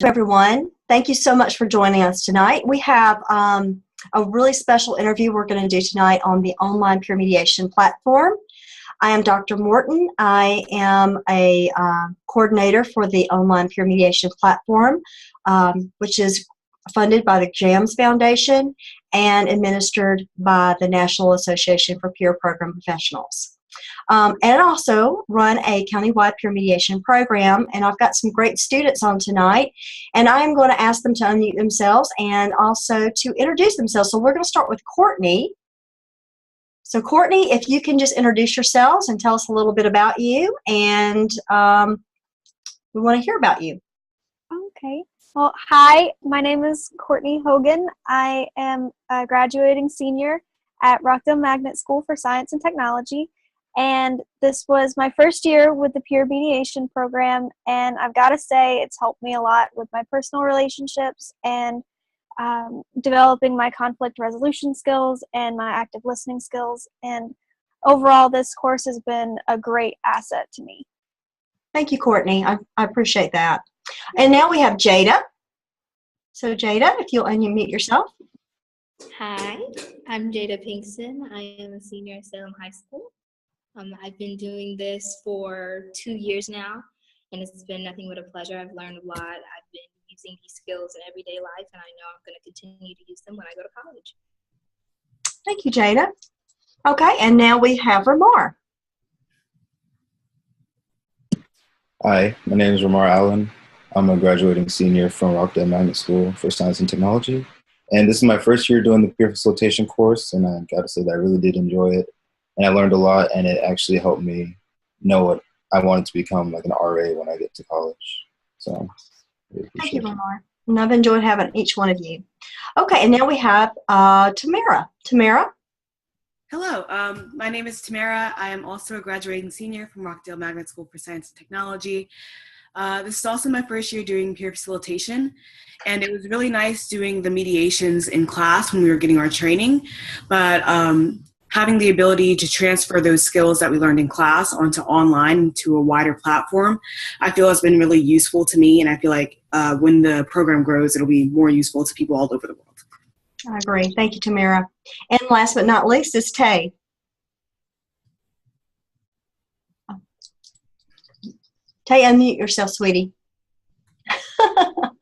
Everyone. Thank you so much for joining us tonight. We have a really special interview we're going to do tonight on the Online Peer Mediation Platform. I am Dr. Morton. I am a coordinator for the Online Peer Mediation Platform, which is funded by the JAMS Foundation and administered by the National Association for Peer Program Professionals. And also run a countywide peer mediation program, and I've got some great students on tonight, and I am going to ask them to unmute themselves and also to introduce themselves. So we're going to start with Courtney. So Courtney, if you can just introduce yourselves and tell us a little bit about you, and we want to hear about you. Okay. Well, hi, my name is Courtney Hogan. I am a graduating senior at Rockdale Magnet School for Science and Technology. And this was my first year with the peer mediation program, and I've got to say it's helped me a lot with my personal relationships and developing my conflict resolution skills and my active listening skills. And overall, this course has been a great asset to me. Thank you, Courtney. I appreciate that. And now we have Jada. So Jada, if you'll unmute yourself. Hi, I'm Jada Pinkston. I am a senior at Salem High School. I've been doing this for 2 years now, and it's been nothing but a pleasure. I've learned a lot. I've been using these skills in everyday life, and I know I'm going to continue to use them when I go to college. Thank you, Jada. Okay, and now we have Ramar. Hi, my name is Ramar Allen. I'm a graduating senior from Rockdale Magnet School for Science and Technology. And this is my first year doing the peer facilitation course, and I got to say that I really did enjoy it. And I learned a lot, and it actually helped me know what I wanted to become, like an RA when I get to college. So, really thank you, Ramar. And I've enjoyed having each one of you. Okay, and now we have Tamara. Tamara? Hello, my name is Tamara. I am also a graduating senior from Rockdale Magnet School for Science and Technology. This is also my first year doing peer facilitation, and it was really nice doing the mediations in class when we were getting our training, but having the ability to transfer those skills that we learned in class onto online to a wider platform, I feel has been really useful to me, and I feel like when the program grows, it'll be more useful to people all over the world. I agree. Thank you, Tamara. And last but not least is Tay. Tay, unmute yourself, sweetie. All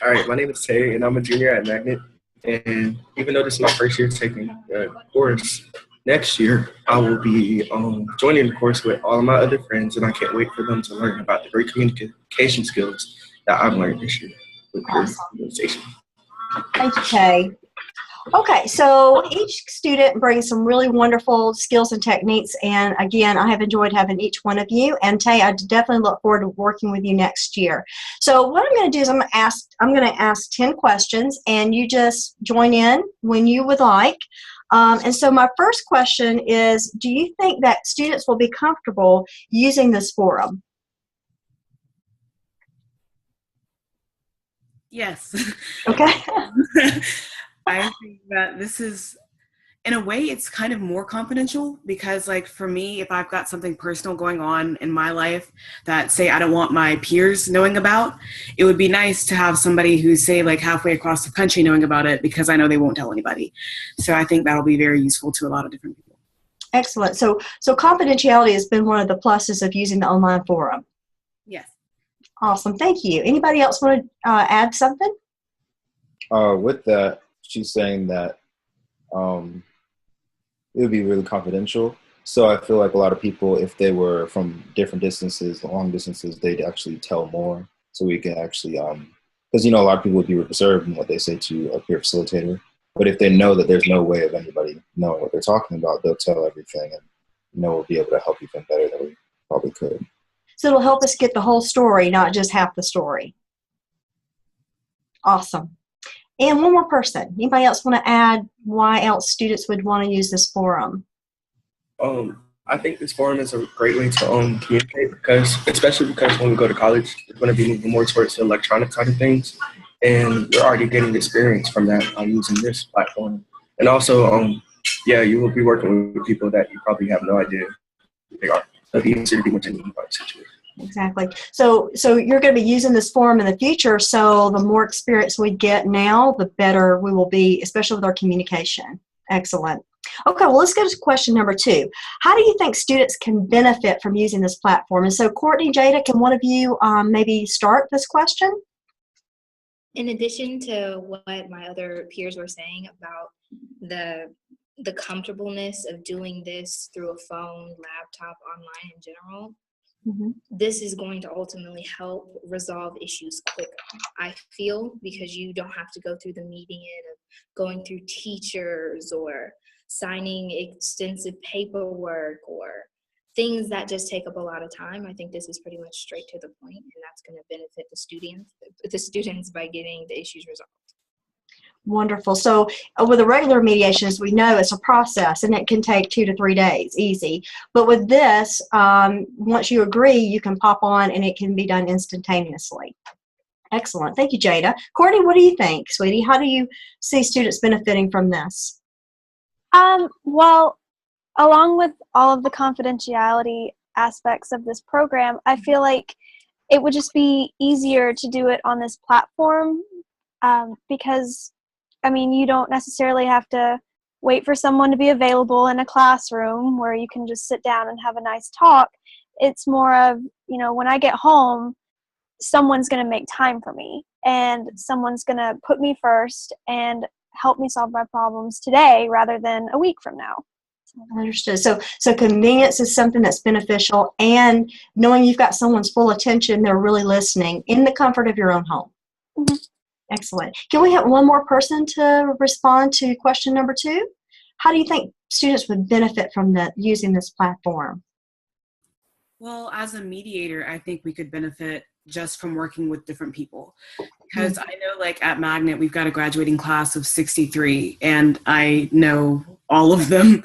right, my name is Tay, and I'm a junior at Magnet. And even though this is my first year taking the course, next year I will be joining the course with all of my other friends, and I can't wait for them to learn about the great communication skills that I've learned this year with communication. Thank you, Tay. Okay, so each student brings some really wonderful skills and techniques, and again, I have enjoyed having each one of you, and Tay, I definitely look forward to working with you next year. So what I'm going to do is I'm going to ask 10 questions, and you just join in when you would like. And so my first question is, do you think that students will be comfortable using this forum? Yes. Okay. I think that this is, in a way, it's kind of more confidential because, like, for me, if I've got something personal going on in my life that, say, I don't want my peers knowing about, it would be nice to have somebody who's, say, like, halfway across the country knowing about it because I know they won't tell anybody. So I think that'll be very useful to a lot of different people. Excellent. So confidentiality has been one of the pluses of using the online forum. Yes. Awesome. Thank you. Anybody else want to add something? With that, she's saying that it would be really confidential. So I feel like a lot of people, if they were from different distances, long distances, they'd actually tell more. So we can actually, because, you know, a lot of people would be reserved in what they say to a peer facilitator. But if they know that there's no way of anybody knowing what they're talking about, they'll tell everything, and, you know, we'll be able to help you think better than we probably could. So it'll help us get the whole story, not just half the story. Awesome. And one more person. Anybody else want to add why else students would want to use this forum? I think this forum is a great way to communicate, especially because when we go to college, it's going to be moving more towards the electronic side of things, and we're already getting experience from that using this platform. And also, yeah, you will be working with people that you probably have no idea who they are. It'll be easier to be within the situation. Exactly. So you're going to be using this forum in the future, so the more experience we get now, the better we will be, especially with our communication. Excellent. Okay, well, let's go to question number 2. How do you think students can benefit from using this platform? And so, Courtney, Jada, can one of you maybe start this question? In addition to what my other peers were saying about the comfortableness of doing this through a phone, laptop, online in general, this is going to ultimately help resolve issues quicker, I feel, because you don't have to go through the median of going through teachers or signing extensive paperwork or things that just take up a lot of time. I think this is pretty much straight to the point, and that's going to benefit the students by getting the issues resolved. Wonderful. So with a regular mediation, as we know, it's a process, and it can take 2 to 3 days, easy. But with this, once you agree, you can pop on, and it can be done instantaneously. Excellent. Thank you, Jada. Courtney, what do you think, sweetie? How do you see students benefiting from this? Well, along with all of the confidentiality aspects of this program, I feel like it would just be easier to do it on this platform because, I mean, you don't necessarily have to wait for someone to be available in a classroom where you can just sit down and have a nice talk. It's more of, you know, when I get home, someone's going to make time for me, and someone's going to put me first and help me solve my problems today rather than a week from now. Understood. So convenience is something that's beneficial, and knowing you've got someone's full attention, they're really listening in the comfort of your own home. Excellent. Can we have one more person to respond to question number 2? How do you think students would benefit from using this platform? Well, as a mediator, I think we could benefit just from working with different people. Because I know, like, at Magnet, we've got a graduating class of 63, and I know all of them.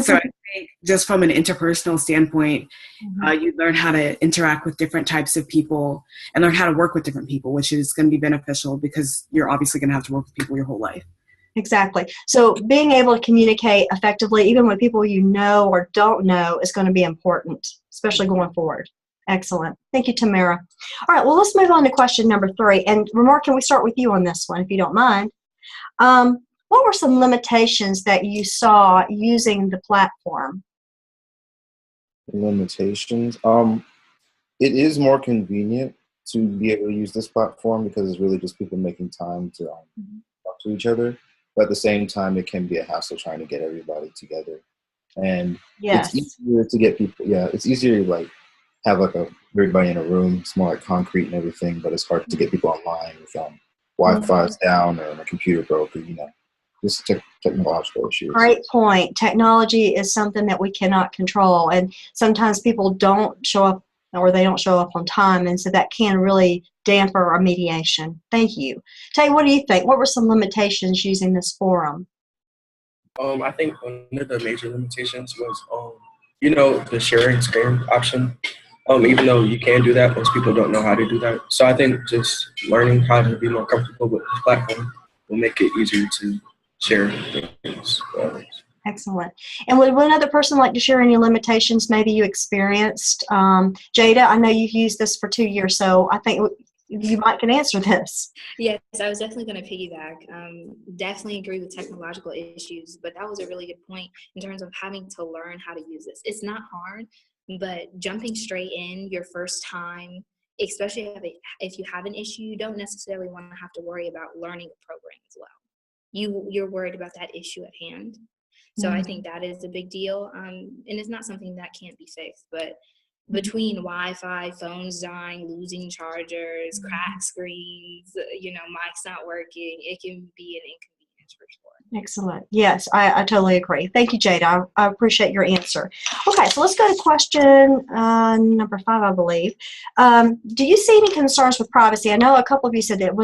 So I think just from an interpersonal standpoint, you learn how to interact with different types of people and learn how to work with different people, which is going to be beneficial because you're obviously going to have to work with people your whole life. Exactly. So being able to communicate effectively, even with people you know or don't know, is going to be important, especially going forward. Excellent. Thank you, Tamara. All right, well, let's move on to question number 3. And Ramar, can we start with you on this one, if you don't mind? What were some limitations that you saw using the platform? Limitations? It is more convenient to be able to use this platform because it's really just people making time to talk to each other. But at the same time, it can be a hassle trying to get everybody together. And it's easier to get people, it's easier to like have like everybody in a room. It's more like concrete and everything, but it's hard to get people online with Wi-Fi's down or my computer broke, or, just technological issues. Great point. Technology is something that we cannot control, and sometimes people don't show up, or they don't show up on time, and so that can really dampen our mediation. Thank you. Tay, what do you think? What were some limitations using this forum? I think one of the major limitations was, the sharing screen option. Even though you can do that, most people don't know how to do that. So I think just learning how to be more comfortable with the platform will make it easier to share things with others. Excellent. And would one other person like to share any limitations maybe you experienced? Jada, I know you've used this for 2 years, so I think you might can answer this. Yes, I was definitely going to piggyback. Definitely agree with technological issues, but that was a really good point in terms of having to learn how to use this. It's not hard, but jumping straight in your first time, especially if you have an issue, you don't necessarily want to have to worry about learning a program as well. You're worried about that issue at hand. So I think that is a big deal. And it's not something that can't be fixed, but between Wi-Fi, phones dying, losing chargers, cracked screens, mics not working, it can be an inconvenience for sure. Excellent. Yes, I totally agree. Thank you, Jada. I appreciate your answer. Okay, so let's go to question number 5, I believe. Do you see any concerns with privacy? I know a couple of you said that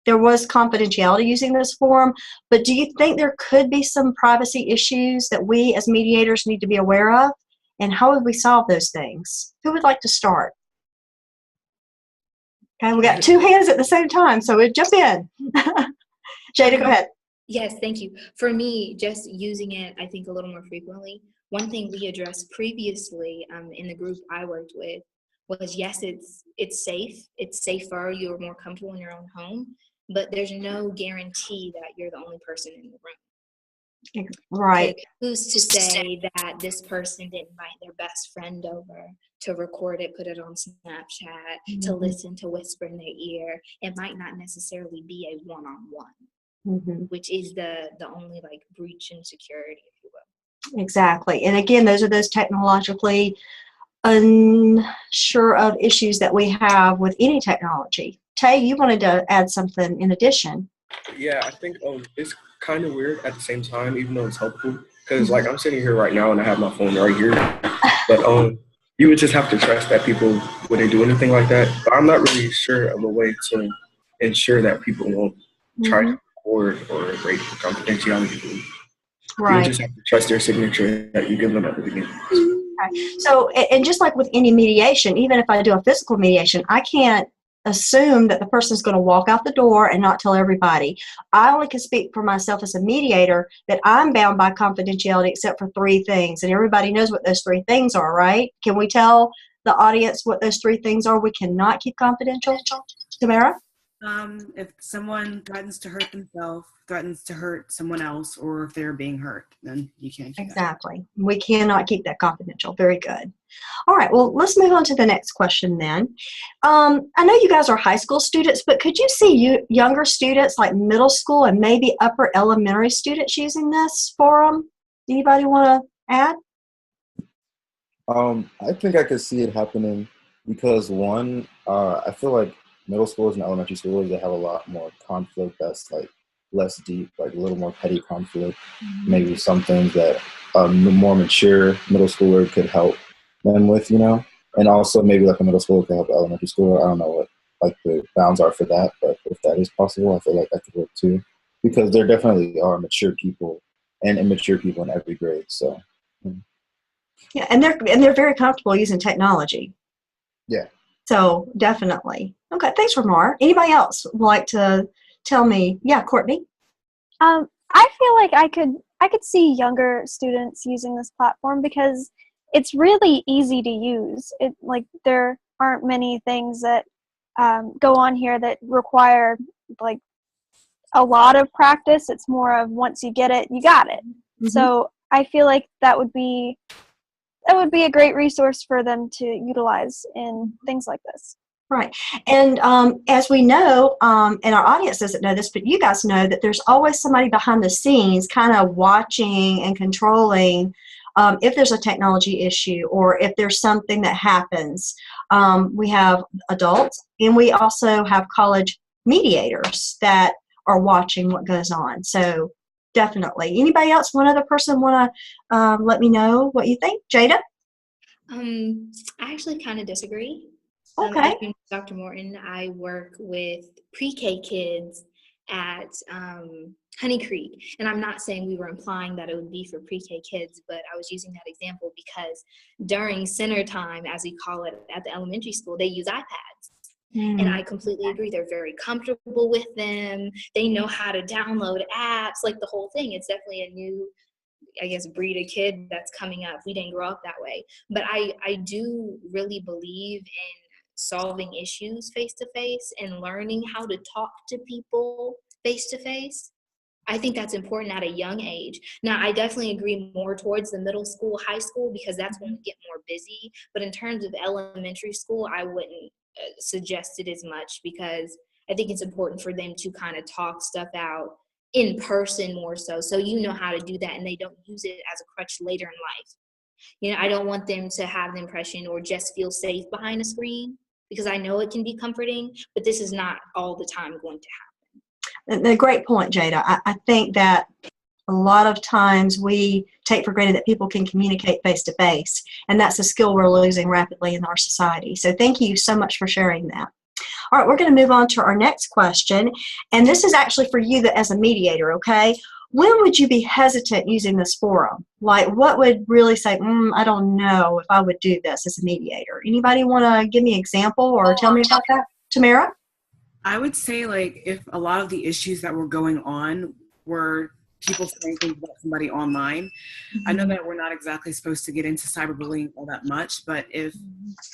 there was confidentiality using this forum, but do you think there could be some privacy issues that we as mediators need to be aware of? And how would we solve those things? Who would like to start? Okay, we got 2 hands at the same time, so we'll jump in. Jada, go ahead. Yes, thank you. For me, just using it, I think, a little more frequently. One thing we addressed previously in the group I worked with was, yes, it's safe, it's safer, you're more comfortable in your own home, but there's no guarantee that you're the only person in the room. Right. Who's to say that this person didn't invite their best friend over to record it, put it on Snapchat, to listen, to whisper in their ear? It might not necessarily be a one-on-one, which is the only like breach in security, if you will. Exactly. And again, those are those technologically unsure of issues that we have with any technology. Tay, you wanted to add something in addition. Yeah, I think it's kind of weird at the same time, even though it's helpful. Because like I'm sitting here right now and I have my phone right here, but you would just have to trust that people wouldn't do anything like that. But I'm not really sure of a way to ensure that people won't try to record or break confidentiality. Right. You would just have to trust their signature that you give them at the beginning. Okay. So, and just like with any mediation, even if I do a physical mediation, I can't assume that the person's going to walk out the door and not tell everybody. I only can speak for myself as a mediator that I'm bound by confidentiality except for 3 things, and everybody knows what those 3 things are, right? Can we tell the audience what those 3 things are we cannot keep confidential? Tamara? If someone threatens to hurt themselves, threatens to hurt someone else, or if they're being hurt, then you can't keep Exactly. We cannot keep that confidential. Very good. All right. Well, let's move on to the next question then. I know you guys are high school students, but could you see younger students like middle school and maybe upper elementary students using this forum? Anybody want to add? I think I could see it happening because one, I feel like middle schools and elementary schools, they have a lot more conflict that's like less deep, like a little more petty conflict. Maybe some things that a more mature middle schooler could help them with, you know? And also maybe like a middle schooler could help an elementary schooler. I don't know what like the bounds are for that, but if that is possible, I feel like that could work too. Because there definitely are mature people and immature people in every grade. So yeah, and they're very comfortable using technology. Yeah. So definitely. Okay, thanks, Ramar. Anybody else would like to tell me? Yeah, Courtney. I feel like I could see younger students using this platform because it's really easy to use. It like there aren't many things that go on here that require like a lot of practice. It's more of once you get it, you got it. So I feel like that would be a great resource for them to utilize in things like this. Right. And as we know, and our audience doesn't know this, but you guys know that there's always somebody behind the scenes kind of watching and controlling if there's a technology issue or if there's something that happens. We have adults and we also have college mediators that are watching what goes on. So definitely. Anybody else, one other person want to let me know what you think? Jada? I actually kind of disagree. Okay. Dr. Morton, I work with PreK kids at Honey Creek. And I'm not saying we were implying that it would be for PreK kids, but I was using that example because during center time, as we call it at the elementary school, they use iPads. And I completely agree. They're very comfortable with them. They know how to download apps, like the whole thing. It's definitely a new, I guess, breed of kid that's coming up. We didn't grow up that way. But I do really believe in solving issues face-to-face and learning how to talk to people face-to-face. I think that's important at a young age. Now, I definitely agree more towards the middle school, high school, because that's when we get more busy. But in terms of elementary school, I wouldn't suggest it as much because I think it's important for them to kind of talk stuff out in person more so you know how to do that and they don't use it as a crutch later in life. You know, I don't want them to have the impression or just feel safe behind a screen because I know it can be comforting, but this is not all the time going to happen. A great point, Jada. I think that a lot of times we take for granted that people can communicate face-to-face, and that's a skill we're losing rapidly in our society. So thank you so much for sharing that. All right, we're going to move on to our next question, and this is actually for you as a mediator, okay? When would you be hesitant using this forum? Like, what would really say, I don't know if I would do this as a mediator? Anybody want to give me an example or tell me about that? Tamara? I would say, like, if a lot of the issues that were going on were people saying things about somebody online. I know that we're not exactly supposed to get into cyberbullying all that much, but if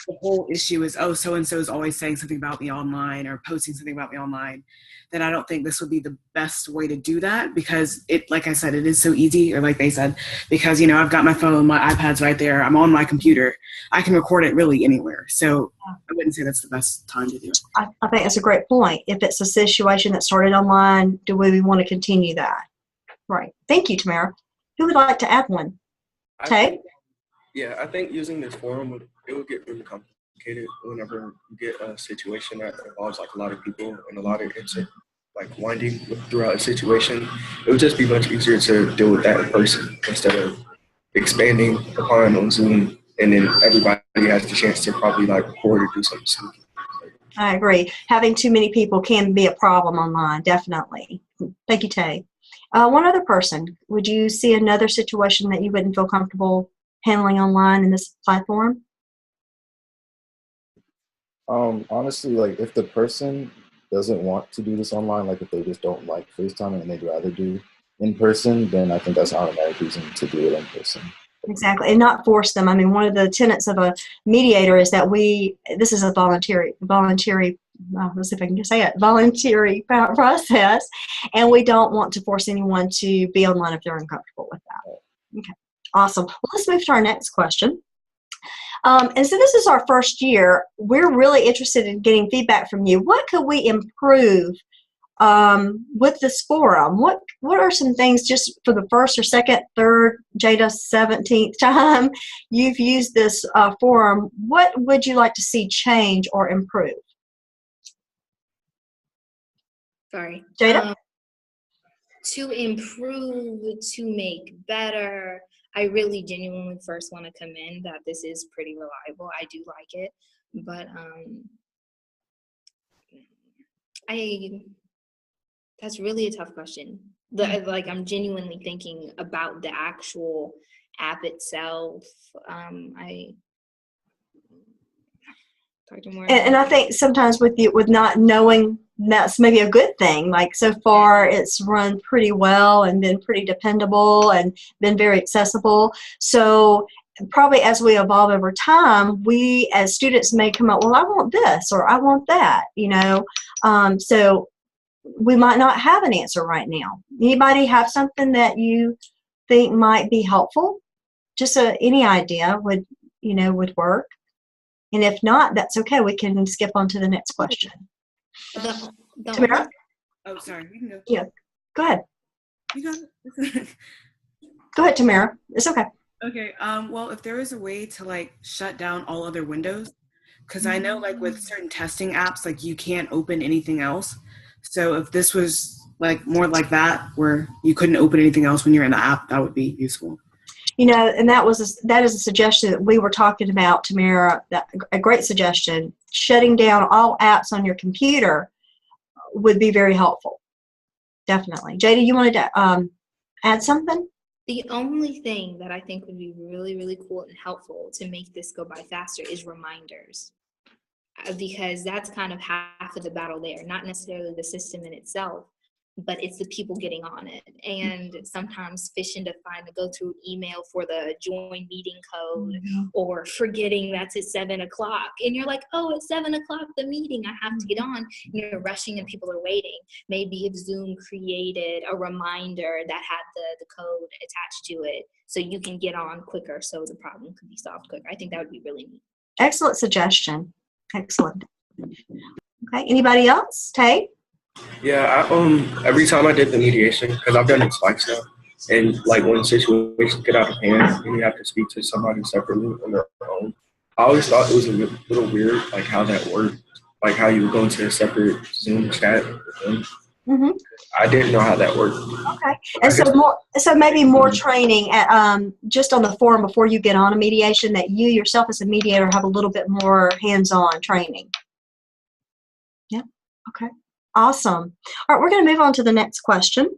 the whole issue is, oh, so-and-so is always saying something about me online or posting something about me online, then I don't think this would be the best way to do that, because it, like I said, it is so easy, or like they said, because, you know, I've got my phone, my iPad's right there, I'm on my computer, I can record it really anywhere. So I wouldn't say that's the best time to do it. I think that's a great point. If it's a situation that started online, do we want to continue that? Right. Thank you, Tamara. Who would like to add one? Tay? I think using this forum would get really complicated whenever you get a situation that involves like a lot of people and a lot of like winding throughout a situation. It would just be much easier to deal with that in person instead of expanding upon on Zoom, and then everybody has the chance to probably like record or do something stupid. I agree. Having too many people can be a problem online, definitely. Thank you, Tay. One other person, would you see another situation that you wouldn't feel comfortable handling online in this platform? Honestly, like if the person doesn't want to do this online, like if they just don't like FaceTime and they'd rather do in person, then I think that's an automatic reason to do it in person. Exactly, and not force them. I mean, one of the tenets of a mediator is that this is a voluntary, let's see if I can say it, voluntary process, and we don't want to force anyone to be online if they're uncomfortable with that. Okay, awesome. Well, let's move to our next question. And so this is our first year. We're really interested in getting feedback from you. What could we improve with this forum? What are some things, just for the first or second, third, Jada, 17th time you've used this forum, what would you like to see change or improve? Sorry. Jada? To improve, to make better, I really genuinely first want to commend that this is pretty reliable. I do like it, but that's really a tough question. Like, I'm genuinely thinking about the actual app itself. And I think sometimes with not knowing, that's maybe a good thing. Like, so far it's run pretty well and been pretty dependable and been very accessible. So probably as we evolve over time, we as students may come up, well, I want this or I want that, you know. So we might not have an answer right now. Anybody have something that you think might be helpful? Just any idea would work. And if not, that's okay. We can skip on to the next question. Tamara? Oh, sorry. We can go. Yeah. Go ahead. You got it. Go ahead, Tamara. It's okay. Okay. Well, if there is a way to like shut down all other windows, because I know like with certain testing apps, like you can't open anything else. So if this was like more like that, where you couldn't open anything else when you're in the app, that would be useful. You know, and that is a suggestion that we were talking about, Tamara. A great suggestion. Shutting down all apps on your computer would be very helpful. Definitely. Jada, you wanted to add something? The only thing that I think would be really, really cool and helpful to make this go by faster is reminders. Because that's kind of half of the battle there, not necessarily the system in itself, but it's the people getting on it. And sometimes fishing to go through email for the join meeting code, or forgetting that's at 7 o'clock. And you're like, oh, it's 7 o'clock, the meeting, I have to get on. And you're rushing and people are waiting. Maybe if Zoom created a reminder that had the code attached to it, so you can get on quicker, so the problem could be solved quicker. I think that would be really neat. Excellent suggestion. Excellent. Okay, anybody else? Tay? Yeah, every time I did the mediation, because I've done it twice now, and like when situations get out of hand and you have to speak to somebody separately on their own, I always thought it was a little weird, like how that worked, like how you would go into a separate Zoom chat with them. Mm-hmm. I didn't know how that worked. Okay, and so maybe more training at, just on the forum before you get on a mediation, that you yourself as a mediator have a little bit more hands-on training. Yeah. Okay. Awesome. All right, we're going to move on to the next question.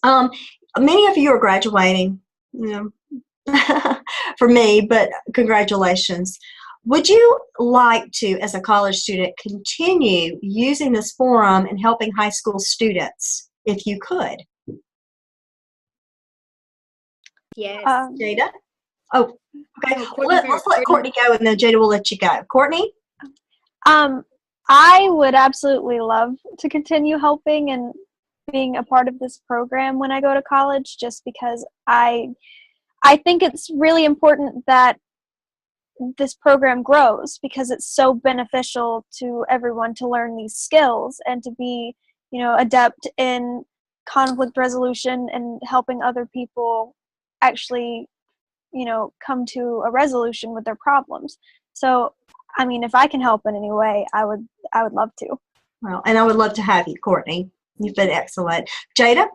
Many of you are graduating, you know, for me, but congratulations. Would you like to, as a college student, continue using this forum and helping high school students if you could? Yes. Jada? Oh, okay. Oh, Courtney Let's let Courtney go, and then Jada will let you go. Courtney? I would absolutely love to continue helping and being a part of this program when I go to college, just because I think it's really important that this program grows, because it's so beneficial to everyone to learn these skills and to be, adept in conflict resolution and helping other people actually, come to a resolution with their problems. So, I mean, if I can help in any way, I would love to. Well, and I would love to have you, Courtney. You've been excellent. Jada?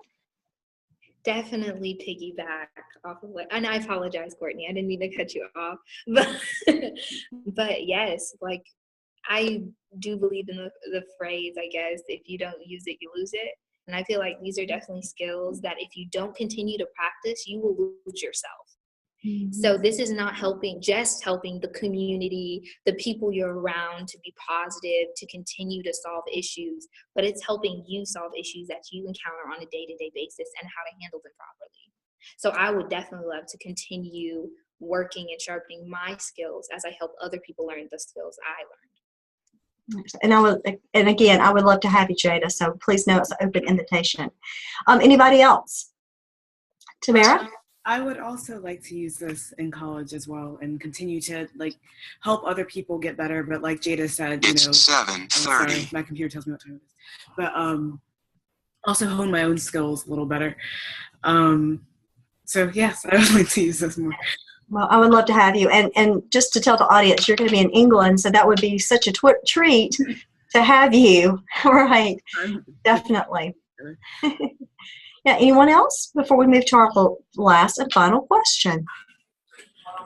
Definitely piggyback off of what, and I apologize, Courtney, I didn't mean to cut you off, but yes, like, I do believe in the phrase, I guess, if you don't use it, you lose it. And I feel like these are definitely skills that if you don't continue to practice, you will lose yourself. Mm-hmm. So this is not just helping the community, the people you're around, to be positive, to continue to solve issues, but it's helping you solve issues that you encounter on a day-to-day basis and how to handle them properly. So I would definitely love to continue working and sharpening my skills as I help other people learn the skills I learned. And again, I would love to have you, Jada, so please know it's an open invitation. Anybody else? Tamara? I would also like to use this in college as well and continue to help other people get better. But like Jada said, it's 7:30. My computer tells me what time it is. But also hone my own skills a little better. So yes, I would like to use this more. Well, I would love to have you. And just to tell the audience, you're going to be in England, so that would be such a treat to have you. Right. Definitely. Yeah, anyone else before we move to our last and final question?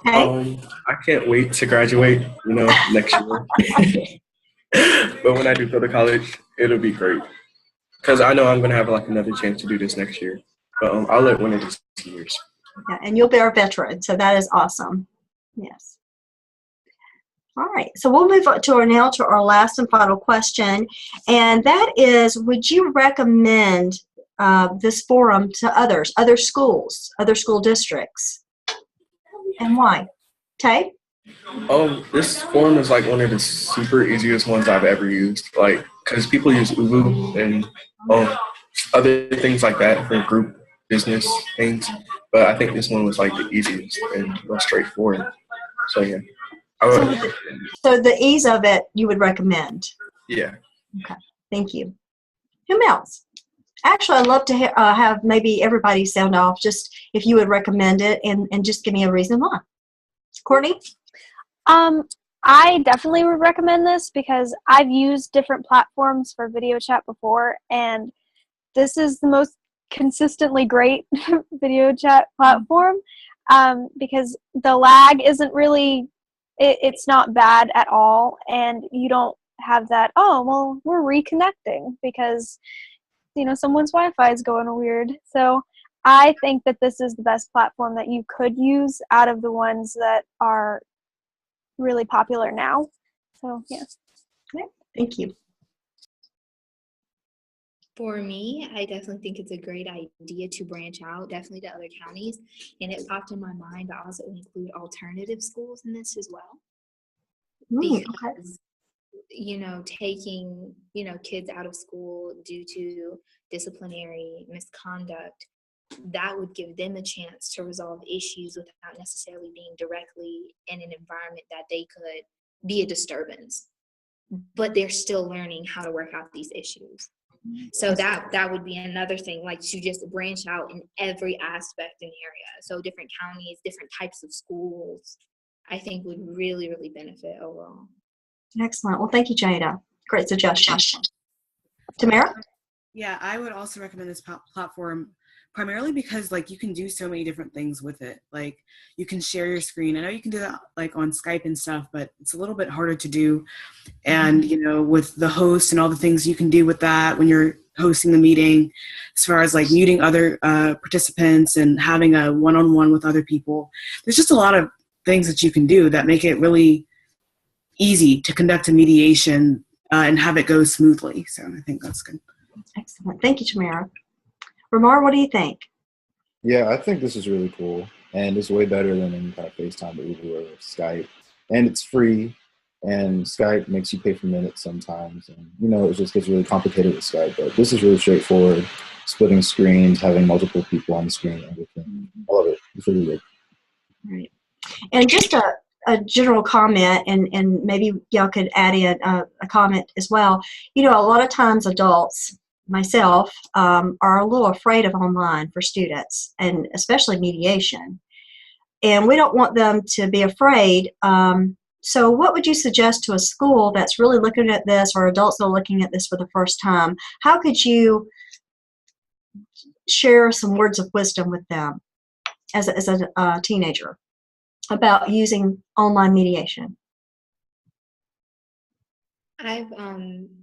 Okay. I can't wait to graduate, next year. But when I do go to college, it'll be great. Because I know I'm going to have another chance to do this next year. But I'll let one of these years. Yeah, and you'll be our veteran, so that is awesome. Yes. All right, so we'll move on to our last and final question, and that is, would you recommend this forum to other schools, other school districts, and why? Tay? This forum is one of the super easiest ones I've ever used, because people use Uvu and other things like that for group business things, but I think this one was the easiest and most straightforward. So yeah, so the ease of it you would recommend. Yeah. Okay, thank you. Who else? Actually, I'd love to have maybe everybody sound off, just if you would recommend it, and just give me a reason why. Courtney? I definitely would recommend this because I've used different platforms for video chat before, and this is the most consistently great video chat platform because the lag isn't really, it's not bad at all, and you don't have that, we're reconnecting because someone's Wi-Fi is going weird. So I think that this is the best platform that you could use out of the ones that are really popular now. So yeah. Okay. Thank you. For me, I definitely think it's a great idea to branch out, definitely to other counties. And it popped in my mind to also include alternative schools in this as well. Because, taking, kids out of school due to disciplinary misconduct, that would give them a chance to resolve issues without necessarily being directly in an environment that they could be a disturbance. But they're still learning how to work out these issues. So that would be another thing, to just branch out in every aspect and area. So different counties, different types of schools, I think would really, really benefit overall. Excellent. Well, thank you, Jada. Great suggestion. Tamara? Yeah, I would also recommend this platform primarily because you can do so many different things with it. You can share your screen. I know you can do that on Skype and stuff, but it's a little bit harder to do. And with the host and all the things you can do with that when you're hosting the meeting, as far as muting other participants and having a one-on-one with other people, there's just a lot of things that you can do that make it really easy to conduct a mediation and have it go smoothly. So I think that's good. Excellent. Thank you, Tamara. Ramar, what do you think? Yeah, I think this is really cool. And it's way better than any kind of FaceTime or Uber or Skype. And it's free. And Skype makes you pay for minutes sometimes. And, you know, it just gets really complicated with Skype. But this is really straightforward. Splitting screens, having multiple people on the screen, everything. I love it. It's really good. Right. And just a general comment, and maybe y'all could add in a comment as well. You know, a lot of times adults, myself, are a little afraid of online for students, and especially mediation. And we don't want them to be afraid. So what would you suggest to a school that's really looking at this, or adults that are looking at this for the first time? How could you share some words of wisdom with them as a teenager about using online mediation? I've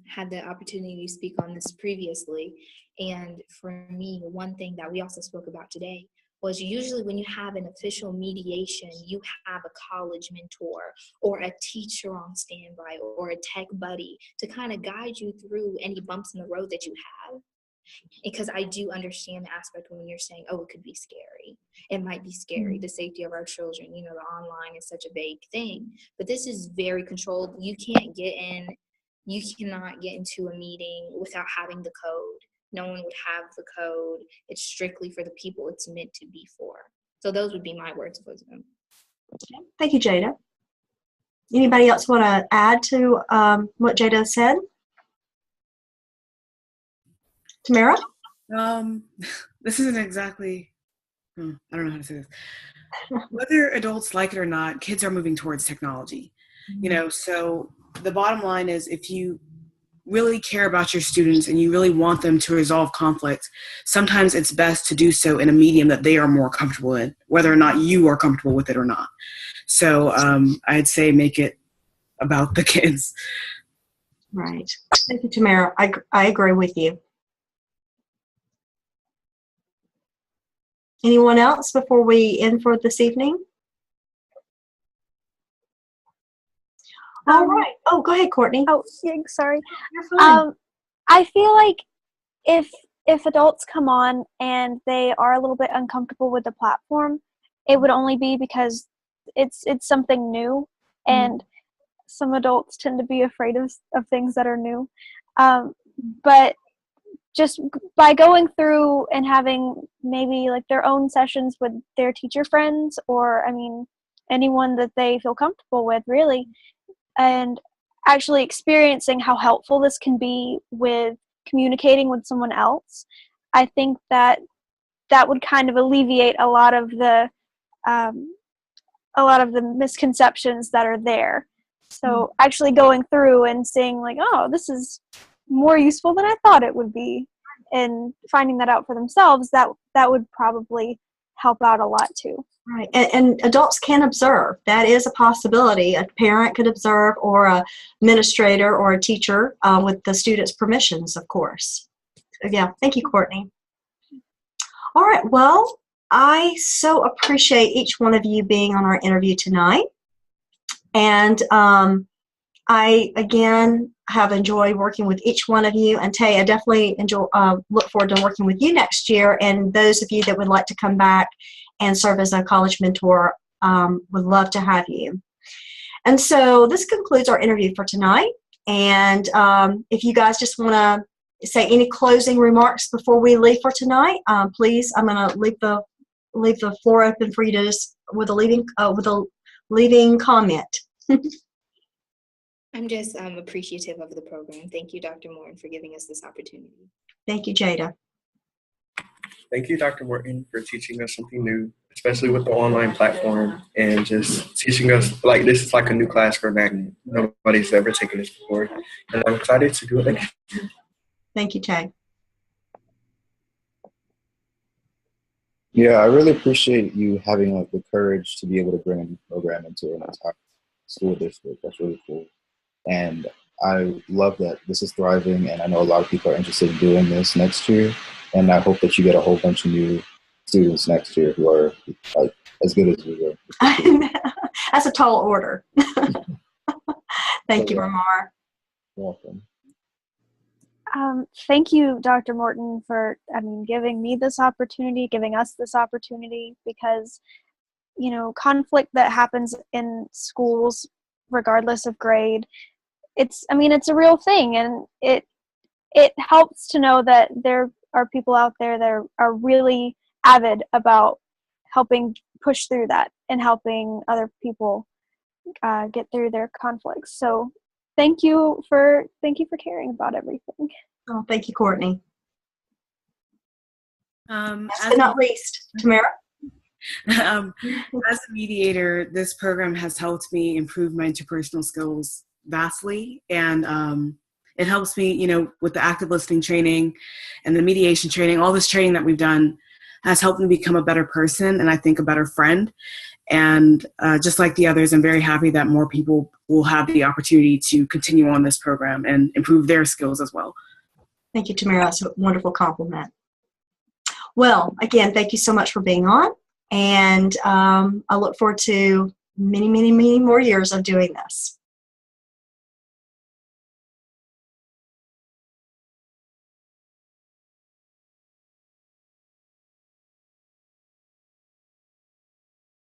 had the opportunity to speak on this previously, and for me, one thing that we also spoke about today was usually when you have an official mediation, you have a college mentor or a teacher on standby or a tech buddy to kind of guide you through any bumps in the road that you have. Because I do understand the aspect when you're saying, oh, it could be scary. It might be scary, the safety of our children. You know, the online is such a vague thing. But this is very controlled. You cannot get into a meeting without having the code. No one would have the code. It's strictly for the people it's meant to be for. So those would be my words of wisdom. Okay. Thank you, Jada. Anybody else want to add to what Jada said? Tamara? This isn't exactly, I don't know how to say this. Whether adults like it or not, kids are moving towards technology. You know, so the bottom line is, if you really care about your students and you really want them to resolve conflict, sometimes it's best to do so in a medium that they are more comfortable in, whether or not you are comfortable with it or not. So I'd say make it about the kids. Right. Thank you, Tamara. I agree with you. Anyone else before we end for this evening? All right. Oh, go ahead, Courtney. Oh, yeah, sorry. You're fine. I feel like if adults come on and they are a little bit uncomfortable with the platform, it would only be because it's something new, and some adults tend to be afraid of things that are new. But just by going through and having maybe like their own sessions with their teacher friends, or I mean anyone that they feel comfortable with, really, and actually experiencing how helpful this can be with communicating with someone else, I think that would kind of alleviate a lot of the misconceptions that are there. So actually going through and saying like, oh, this is more useful than I thought it would be, and finding that out for themselves, that would probably help out a lot too. Right. And adults can observe. That is a possibility. A parent could observe, or a administrator or a teacher with the student's permissions, of course. So, yeah. Thank you, Courtney. All right. Well, I so appreciate each one of you being on our interview tonight. And I, again, have enjoyed working with each one of you. And Tay, I definitely look forward to working with you next year. And those of you that would like to come back and serve as a college mentor, would love to have you. And so this concludes our interview for tonight. And if you guys just want to say any closing remarks before we leave for tonight, please, I'm going to leave the floor open for you to just with a leaving comment. I'm just appreciative of the program. Thank you, Dr. Morton, for giving us this opportunity. Thank you, Jada. Thank you, Dr. Morton, for teaching us something new, especially with the online platform, and just teaching us, like, this is like a new class for Magnet. Nobody's ever taken this before, and I'm excited to do it again. Thank you, Tay. Yeah, I really appreciate you having like the courage to be able to bring a new program into an entire school district. That's really cool. And I love that this is thriving, and I know a lot of people are interested in doing this next year. And I hope that you get a whole bunch of new students next year who are like as good as we were. That's a tall order. Thank you, Ramar. Welcome. Thank you, Dr. Morton, for giving me this opportunity, giving us this opportunity, because conflict that happens in schools, regardless of grade. It's a real thing, and it helps to know that there are people out there that are really avid about helping push through that and helping other people get through their conflicts. So thank you for caring about everything. Oh, thank you, Courtney. Last but not least, Tamara. As a mediator, this program has helped me improve my interpersonal skills vastly, and it helps me, with the active listening training and the mediation training. All this training that we've done has helped me become a better person, and I think a better friend. And just like the others, I'm very happy that more people will have the opportunity to continue on this program and improve their skills as well. Thank you, Tamara. That's a wonderful compliment. Well, again, thank you so much for being on. And I look forward to many, many, many more years of doing this.